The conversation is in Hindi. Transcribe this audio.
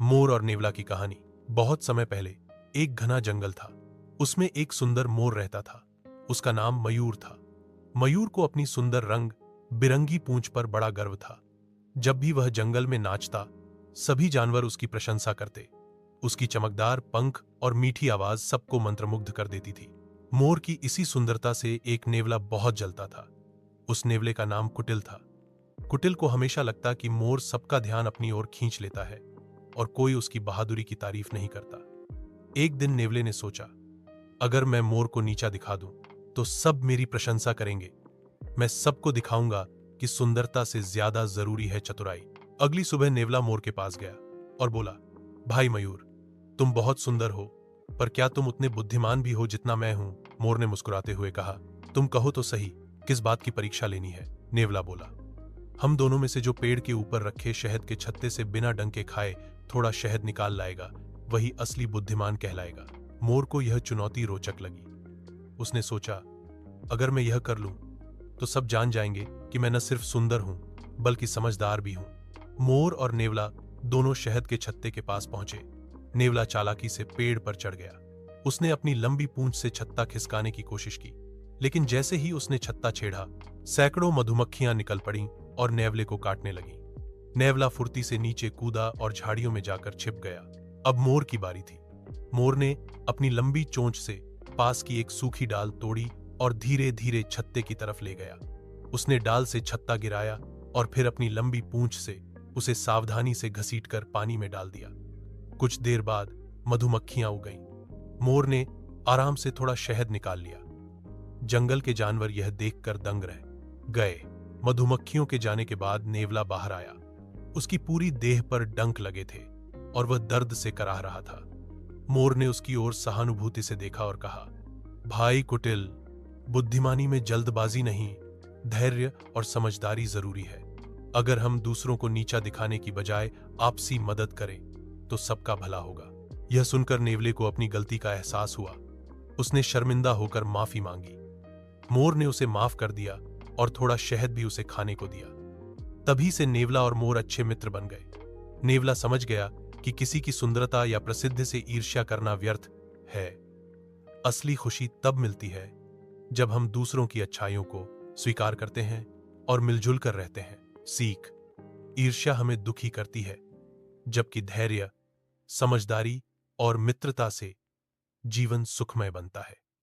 मोर और नेवला की कहानी। बहुत समय पहले एक घना जंगल था। उसमें एक सुंदर मोर रहता था। उसका नाम मयूर था। मयूर को अपनी सुंदर रंग बिरंगी पूंछ पर बड़ा गर्व था। जब भी वह जंगल में नाचता, सभी जानवर उसकी प्रशंसा करते। उसकी चमकदार पंख और मीठी आवाज सबको मंत्रमुग्ध कर देती थी। मोर की इसी सुंदरता से एक नेवला बहुत जलता था। उस नेवले का नाम कुटिल था। कुटिल को हमेशा लगता कि मोर सबका ध्यान अपनी ओर खींच लेता है और कोई उसकी बहादुरी की तारीफ नहीं करता। एक दिन नेवले ने सोचा, अगर मैं मोर को नीचा दिखा दूं तो सब मेरी प्रशंसा करेंगे। मैं सबको दिखाऊंगा कि सुंदरता से ज्यादा जरूरी है चतुराई। अगली सुबह नेवला मोर के पास गया और बोला, भाई मयूर, तुम बहुत सुंदर हो, पर क्या तुम उतने बुद्धिमान भी हो जितना मैं हूं? मोर ने मुस्कुराते हुए कहा, तुम कहो तो सही, किस बात की परीक्षा लेनी है? नेवला बोला, हम दोनों में से जो पेड़ के ऊपर रखे शहद के छत्ते से बिना डंके खाए थोड़ा शहद निकाल लाएगा, वही असली बुद्धिमान कहलाएगा। मोर को यह चुनौती रोचक लगी। उसने सोचा, अगर मैं यह कर लूं तो सब जान जाएंगे कि मैं न सिर्फ सुंदर हूं बल्कि समझदार भी हूं। मोर और नेवला दोनों शहद के छत्ते के पास पहुंचे। नेवला चालाकी से पेड़ पर चढ़ गया। उसने अपनी लंबी पूंछ से छत्ता खिसकाने की कोशिश की, लेकिन जैसे ही उसने छत्ता छेड़ा, सैकड़ों मधुमक्खियां निकल पड़ीं और नेवले को काटने लगीं। नेवला फुर्ती से नीचे कूदा और झाड़ियों में जाकर छिप गया। अब मोर की बारी थी। मोर ने अपनी लंबी चोंच से पास की एक सूखी डाल तोड़ी और धीरे धीरे छत्ते की तरफ ले गया। उसने डाल से छत्ता गिराया और फिर अपनी लंबी पूंछ से उसे सावधानी से घसीटकर पानी में डाल दिया। कुछ देर बाद मधुमक्खियां उगईं। मोर ने आराम से थोड़ा शहद निकाल लिया। जंगल के जानवर यह देखकर दंग रह गए। मधुमक्खियों के जाने के बाद नेवला बाहर आया। उसकी पूरी देह पर डंक लगे थे और वह दर्द से कराह रहा था। मोर ने उसकी ओर सहानुभूति से देखा और कहा, भाई कुटिल, बुद्धिमानी में जल्दबाजी नहीं, धैर्य और समझदारी जरूरी है। अगर हम दूसरों को नीचा दिखाने की बजाय आपसी मदद करें तो सबका भला होगा। यह सुनकर नेवले को अपनी गलती का एहसास हुआ। उसने शर्मिंदा होकर माफी मांगी। मोर ने उसे माफ कर दिया और थोड़ा शहद भी उसे खाने को दिया। तभी से नेवला और मोर अच्छे मित्र बन गए। नेवला समझ गया कि किसी की सुंदरता या प्रसिद्धि से ईर्ष्या करना व्यर्थ है। असली खुशी तब मिलती है जब हम दूसरों की अच्छाइयों को स्वीकार करते हैं और मिलजुल कर रहते हैं। सीख, ईर्ष्या हमें दुखी करती है, जबकि धैर्य, समझदारी और मित्रता से जीवन सुखमय बनता है।